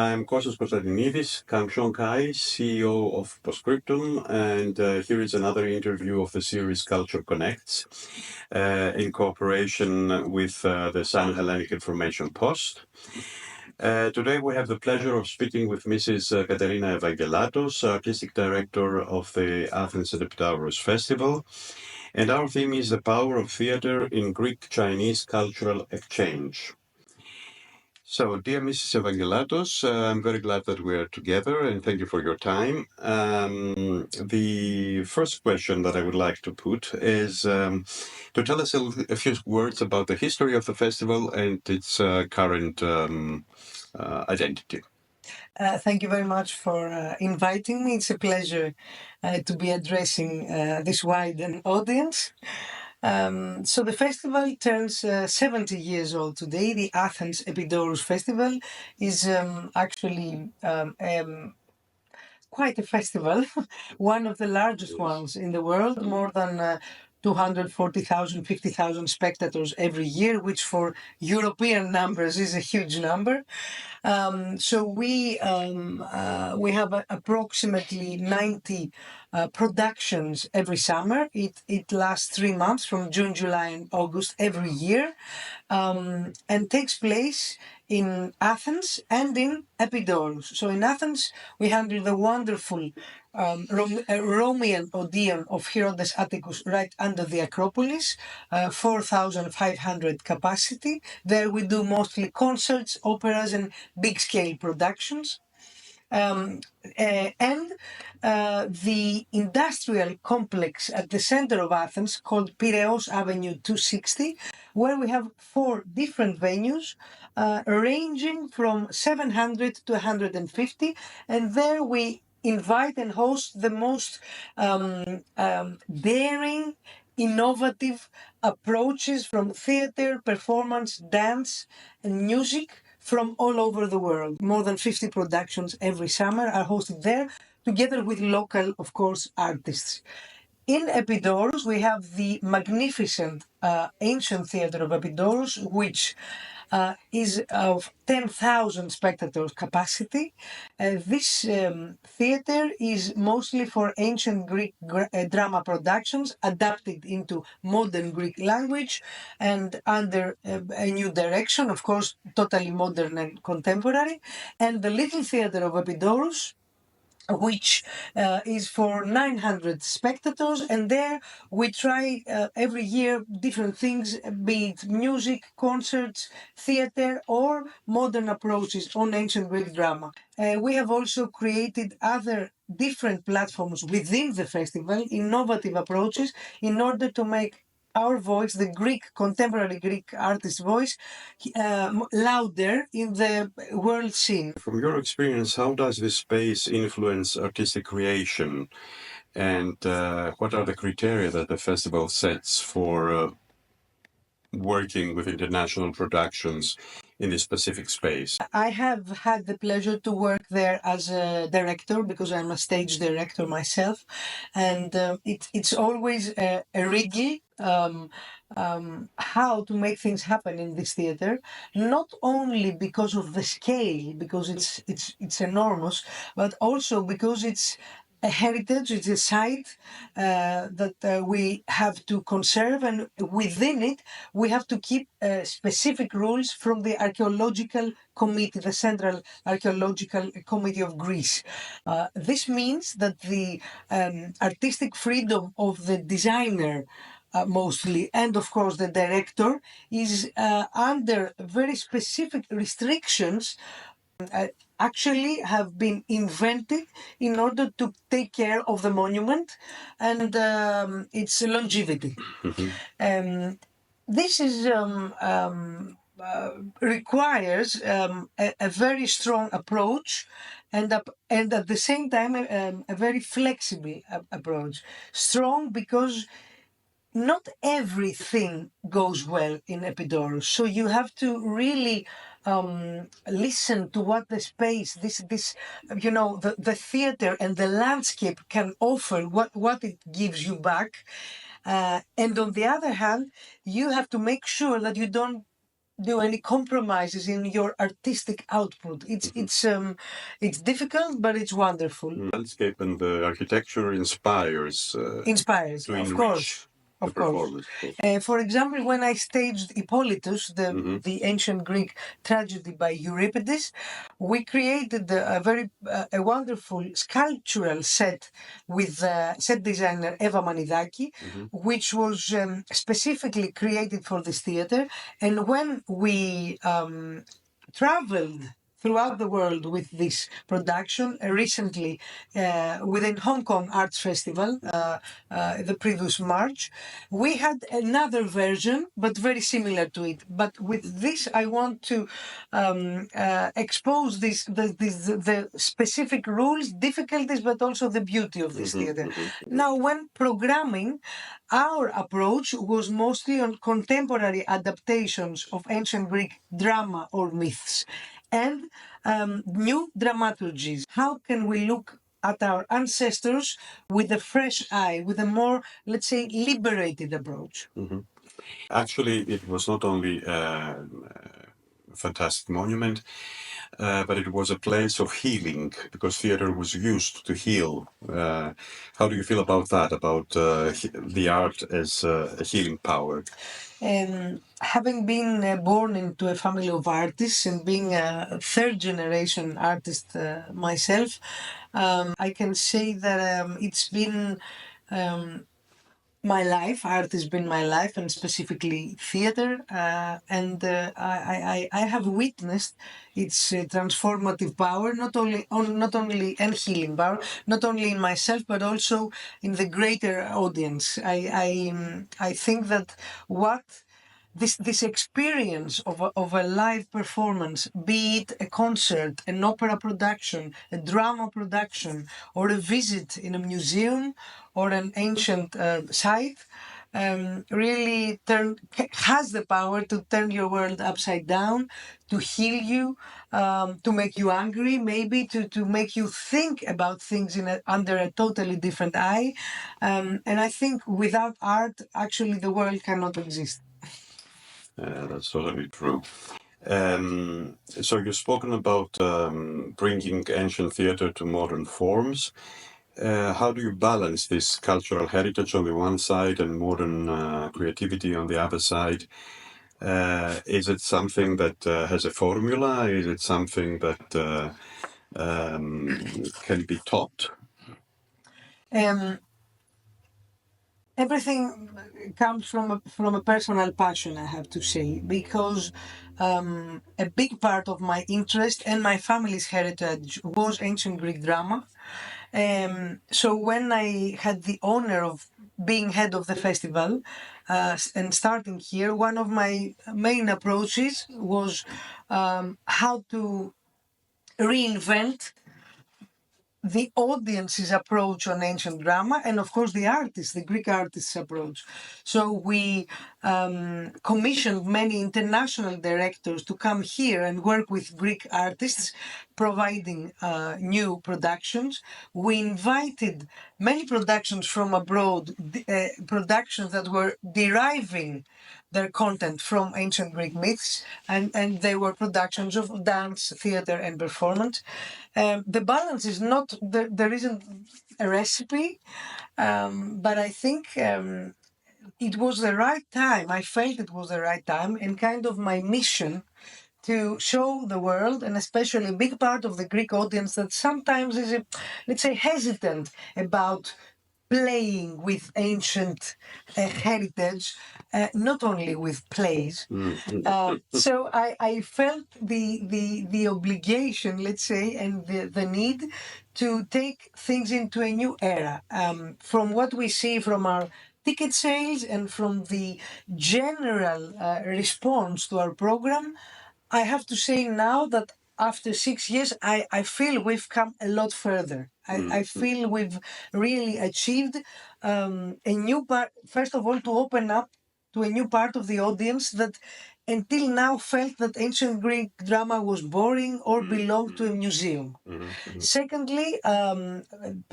I'm Kostas Konstantinidis, Kamshon Kai, CEO of Postscriptum, and here is another interview of the series Culture Connects in cooperation with the Sun Hellenic Information Post. Today we have the pleasure of speaking with Mrs. Katerina Evagelatou, Artistic Director of the Athens and Επιδαύρου Festival, and our theme is the power of theater in Greek-Chinese cultural exchange. So, dear Mrs. Evagelatou, I'm very glad that we're together and thank you for your time. The first question that I would like to put is to tell us a few words about the history of the festival and its current identity. Thank you very much for inviting me. It's a pleasure to be addressing this wide audience. So the festival turns 70 years old today. The Athens Επιδαύρου Festival is actually quite a festival, one of the largest ones in the world, more than 240,000, 50,000 spectators every year, which for European numbers is a huge number. So we have approximately 90 productions every summer. It lasts 3 months, from June, July, and August every year, and takes place in Athens and in Επιδαύρου. So in Athens, we handle the wonderful Roman Odeon of Herodes Atticus right under the Acropolis, 4,500 capacity. There we do mostly concerts, operas, and big-scale productions. And the industrial complex at the center of Athens, called Piraeus Avenue 260, where we have 4 different venues, ranging from 700 to 150, and there we invite and host the most daring, innovative approaches from theater, performance, dance, and music from all over the world. More than 50 productions every summer are hosted there, together with local, of course, artists. In Επιδαύρου, we have the magnificent ancient theater of Επιδαύρου, which is of 10,000 spectators capacity. This theater is mostly for ancient Greek drama productions adapted into modern Greek language and under a new direction, of course, totally modern and contemporary. And the Little Theater of Επιδαύρου, which is for 900 spectators, and there we try every year different things, be it music, concerts, theater, or modern approaches on ancient Greek drama. We have also created other different platforms within the festival, innovative approaches, in order to make our voice, the Greek, contemporary Greek artist voice, louder in the world scene. From your experience, how does this space influence artistic creation? And what are the criteria that the festival sets for working with international productions in this specific space? I have had the pleasure to work there as a director, because I'm a stage director myself, and it's always a wriggle how to make things happen in this theater, not only because of the scale, because it's enormous, but also because it's a heritage, it's a site that we have to conserve, and within it we have to keep specific rules from the archaeological committee, the Central Archaeological Committee of Greece. This means that the artistic freedom of the designer mostly, and of course the director, is under very specific restrictions actually have been invented in order to take care of the monument and its longevity. This is requires a very strong approach and at the same time a very flexible approach. Strong because not everything goes well in Επιδαύρου, so you have to really listen to what the space, this you know, the theater and the landscape can offer, what it gives you back, and on the other hand, you have to make sure that you don't do any compromises in your artistic output. It's difficult, but it's wonderful. Landscape and the architecture inspires Inspires, to of enrich course. the Of course. performance. For example, when I staged Hippolytus, the ancient Greek tragedy by Euripides, we created a wonderful sculptural set with set designer Eva Manidaki, which was specifically created for this theater. And when we traveled throughout the world with this production, recently within Hong Kong Arts Festival, the previous March, we had another version, but very similar to it. But with this, I want to expose the specific rules, difficulties, but also the beauty of this theater. Now, when programming, our approach was mostly on contemporary adaptations of ancient Greek drama or myths and new dramaturgies. How can we look at our ancestors with a fresh eye, with a more, let's say, liberated approach? Actually, it was not only a fantastic monument, but it was a place of healing, because theater was used to heal. How do you feel about that, about the art as a healing power? Having been born into a family of artists and being a third generation artist myself, I can say that it's been my life. Art has been my life, and specifically theater. I have witnessed its transformative power, not only and healing power, not only in myself but also in the greater audience. I think that this experience of a live performance, be it a concert, an opera production, a drama production, or a visit in a museum or an ancient site, really has the power to turn your world upside down, to heal you, to make you angry, maybe to make you think about things under a totally different eye. And I think without art, actually, the world cannot exist. That's totally true. So you've spoken about bringing ancient theater to modern forms. How do you balance this cultural heritage on the one side and modern creativity on the other side? Is it something that has a formula? Is it something that can be taught? Everything comes from a personal passion, I have to say, because a big part of my interest and my family's heritage was ancient Greek drama. So when I had the honor of being head of the festival and starting here, one of my main approaches was how to reinvent the audience's approach on ancient drama, and of course the Greek artists' approach. So we commissioned many international directors to come here and work with Greek artists, providing new productions. We invited many productions from abroad, productions that were deriving their content from ancient Greek myths, and they were productions of dance, theater, and performance. The balance is not, there isn't a recipe, but I think it was the right time. I felt it was the right time, and kind of my mission to show the world, and especially a big part of the Greek audience that sometimes is, let's say, hesitant about playing with ancient heritage, not only with plays. So I felt the obligation, let's say, and the need to take things into a new era. From what we see from our ticket sales and from the general response to our program, I have to say now that after 6 years, I feel we've come a lot further. I feel we've really achieved a new part, first of all, to open up to a new part of the audience that until now felt that ancient Greek drama was boring or belonged to a museum. Secondly,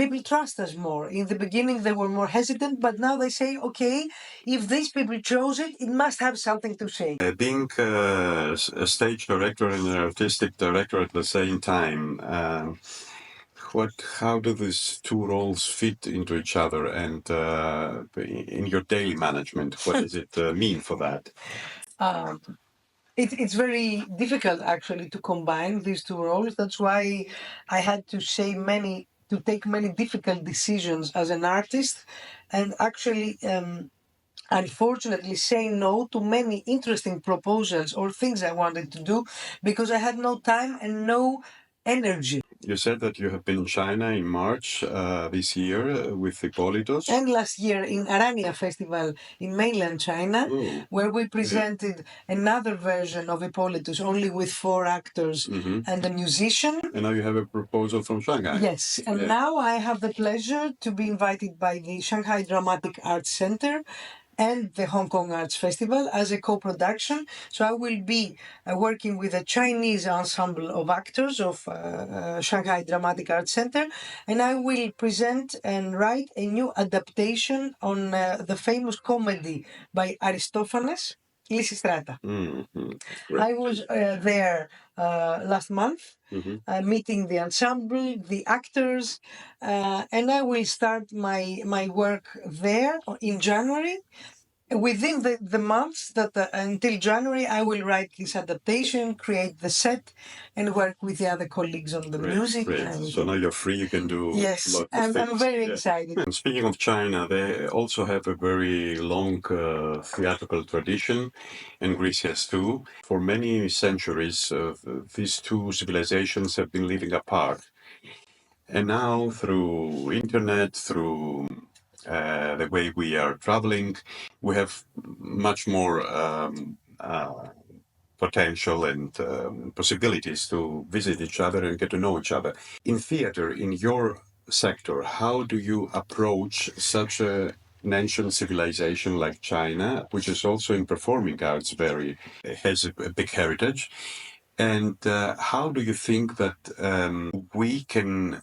people trust us more. In the beginning, they were more hesitant, but now they say, okay, if these people chose it, it must have something to say. Being a stage director and an artistic director at the same time, how do these two roles fit into each other? And in your daily management, what does it mean for that? It's very difficult actually to combine these two roles. That's why I had to take many difficult decisions as an artist, and actually, unfortunately, say no to many interesting proposals or things I wanted to do because I had no time and no energy. You said that you have been in China in March this year with Hippolytos. And last year in Arania Festival in mainland China, where we presented another version of Hippolytos, only with 4 actors and a musician. And now you have a proposal from Shanghai. Yes, and now I have the pleasure to be invited by the Shanghai Dramatic Arts Center and the Hong Kong Arts Festival as a co-production. So I will be working with a Chinese ensemble of actors of Shanghai Dramatic Arts Center, and I will present and write a new adaptation on the famous comedy by Aristophanes, Lysistrata. I was there last month, meeting the ensemble, the actors, and I will start my work there in January. Within the months that until January, I will write this adaptation, create the set, and work with the other colleagues on the music. So now you're free, you can do yes, lots of things. I'm very excited. And speaking of China, they also have a very long theatrical tradition, and Greece has too. For many centuries, these two civilizations have been living apart. And now through internet, through the way we are traveling, we have much more potential and possibilities to visit each other and get to know each other. In theater, in your sector, how do you approach such an ancient civilization like China, which is also in performing arts has a big heritage? And how do you think that we can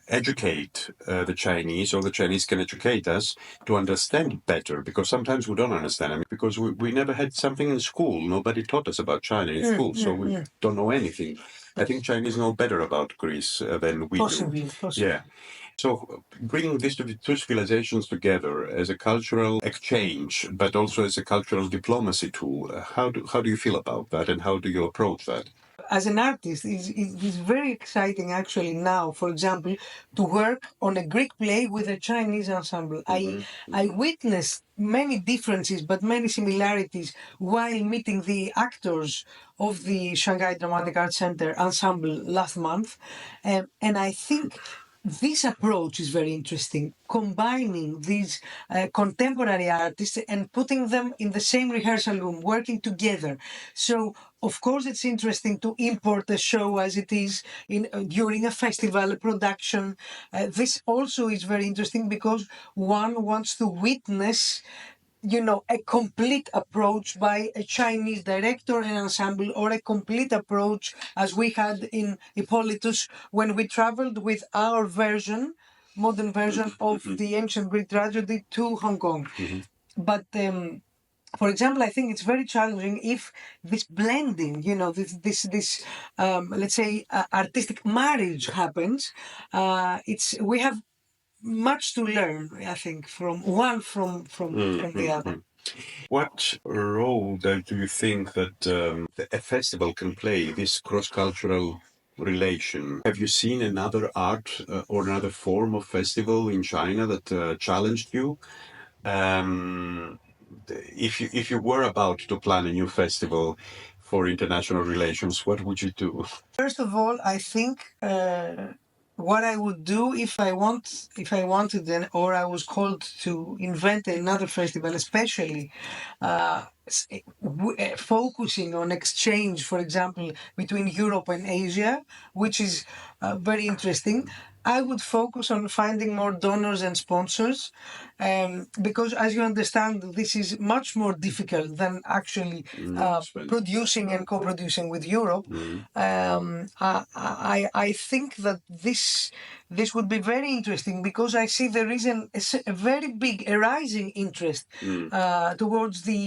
educate the Chinese, or the Chinese can educate us to understand better? Because sometimes we don't understand, because we never had something in school. Nobody taught us about China in school, so we don't know anything. I think Chinese know better about Greece than we do. Yeah. So bringing these two civilizations together as a cultural exchange, but also as a cultural diplomacy tool, how do you feel about that, and how do you approach that? As an artist, it's very exciting actually now, for example, to work on a Greek play with a Chinese ensemble. I witnessed many differences but many similarities while meeting the actors of the Shanghai Dramatic Arts Center ensemble last month. And I think this approach is very interesting, combining these contemporary artists and putting them in the same rehearsal room, working together. So, of course, it's interesting to import a show as it is during a festival, a production. This also is very interesting because one wants to witness a complete approach by a Chinese director and ensemble, or a complete approach as we had in Hippolytus when we traveled with our modern version of the ancient Greek tragedy to Hong Kong. But for example, I think it's very challenging if this blending, this let's say artistic marriage happens. We have much to learn, I think, from the other. What role do you think that a festival can play, this cross-cultural relation? Have you seen another art or another form of festival in China that challenged you? If you were about to plan a new festival for international relations, what would you do? First of all, I think what I would do if I wanted then, or I was called to invent another festival, especially focusing on exchange, for example, between Europe and Asia, which is very interesting. I would focus on finding more donors and sponsors, because as you understand, this is much more difficult than actually producing and co-producing with Europe. I think that this would be very interesting, because I see there is a very big rising interest towards the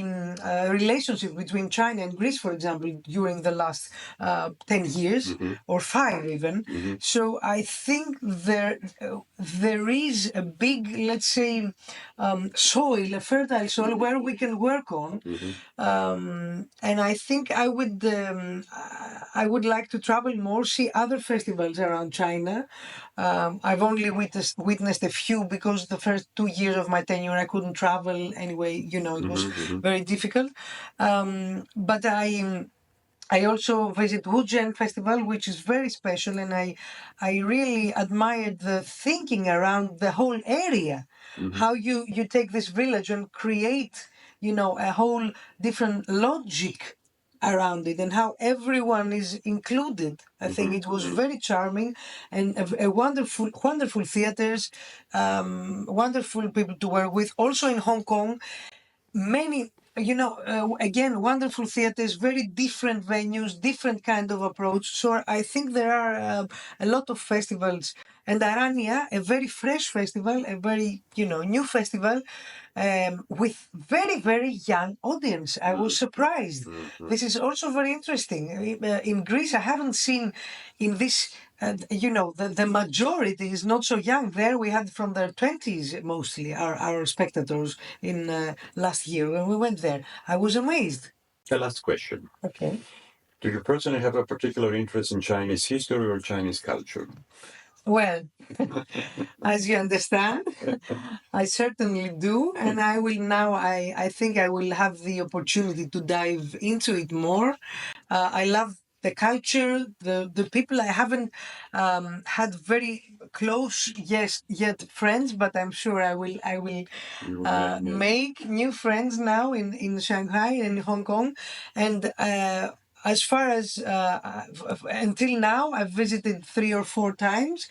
relationship between China and Greece, for example, during the last 10 years or 5 even. So I think there is a big, let's say, soil, a fertile soil where we can work on. And I think I would like to travel more, see other festivals around China. I've only witnessed a few, because the first 2 years of my tenure I couldn't travel anyway. It was very difficult. But I also visit Wuzhen Festival, which is very special, and I really admired the thinking around the whole area. How you take this village and create, a whole different logic around it, and how everyone is included. I think it was very charming, and a wonderful theaters, wonderful people to work with. Also in Hong Kong, many, again, wonderful theaters, very different venues, different kind of approach. So I think there are a lot of festivals, and Arania, a very fresh festival, a very new festival, with very, very young audience. I was surprised. This is also very interesting. In Greece, I haven't seen in this. The majority is not so young. There we had from their 20s mostly our spectators in last year when we went there. I was amazed. The last question. Okay. Do you personally have a particular interest in Chinese history or Chinese culture? Well, as you understand, I certainly do, and I will now. I think I will have the opportunity to dive into it more. I love the culture, the people. I haven't had very close yet friends, but I'm sure I will make new friends now in Shanghai and Hong Kong, and. As far as until now, I've visited 3 or 4 times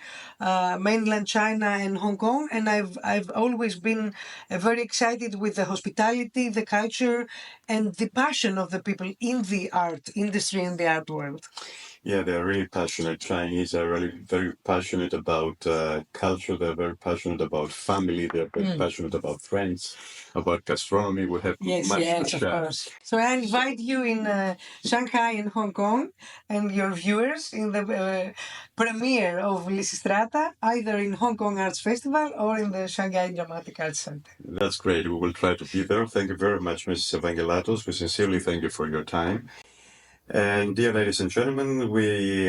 mainland China and Hong Kong, and I've always been very excited with the hospitality, the culture, and the passion of the people in the art industry and the art world. Yeah, they're really passionate. Chinese are really very passionate about culture. They're very passionate about family. They're very passionate about friends, about gastronomy. We have Yes, of course. So I invite you in Shanghai and Hong Kong, and your viewers in the premiere of Lysistrata, either in Hong Kong Arts Festival or in the Shanghai Dramatic Arts Center. That's great. We will try to be there. Thank you very much, Mrs. Evangelatos. We sincerely thank you for your time. And dear ladies and gentlemen, we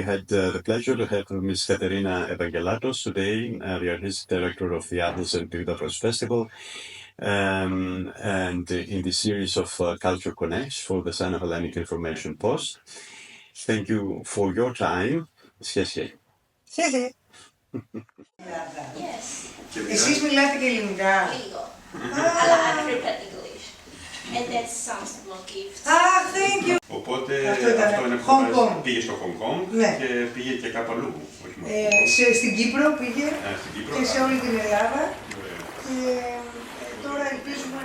had the pleasure to have Ms. Κατερίνα Ευαγγελάτου today, the artistic director of Theatru and Επιδαύρου Festival, and in the series of Culture Connects for the Sino-Hellenic Information Post. Thank you for your time. Σχέση. Yes. Εσείς μιλάτε και ελληνικά? Λίγο. Αλλά unprepared English. And that sounds more gifts. Thank you. Οπότε αυτό είναι πήγε στο Hong Kong και πήγε και κάπου αλλού. Στην Κύπρο πήγε στην Κύπρο, και σε όλη την Ελλάδα. Και τώρα ελπίζουμε